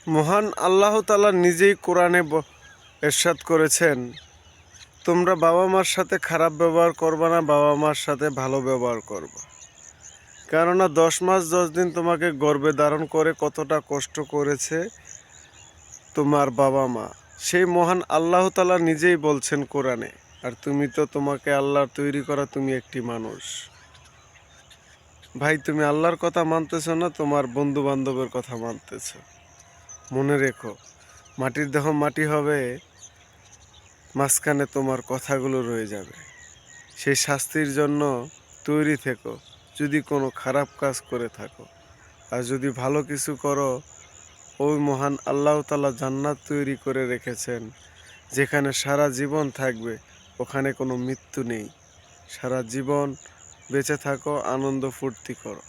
মহান আল্লাহ তাআলা নিজেই কোরআনে ইরশাদ করেছেন, তোমরা বাবা মার সাথে খারাপ ব্যবহার করবা না, বাবা মার সাথে ভালো ব্যবহার করবা। কেননা 10 মাস 10 দিন তোমাকে গর্ভে ধারণ করে কতটা কষ্ট করেছে তোমার বাবা মা, সেই মহান আল্লাহ তাআলা নিজেই বলছেন কোরআনে। আর তুমি তো তোমাকে আল্লাহর তৈরি করা তুমি একটি মানুষ। ভাই, তুমি আল্লাহর কথা মানতেছ না, তোমার বন্ধু বান্ধবের কথা মানতেছ। মনে রেখো, মাটির দেহ মাটি হবে, মাঝখানে তোমার কথাগুলো রয়ে যাবে। সেই শাস্তির জন্য তৈরি থেকো যদি কোনো খারাপ কাজ করে থাকো। আর যদি ভালো কিছু করো, ওই মহান আল্লাহ তাআলা জান্নাত তৈরি করে রেখেছেন, যেখানে সারা জীবন থাকবে। ওখানে কোনো মৃত্যু নেই। সারা জীবন বেঁচে থাকো, আনন্দ ফুর্তি করো।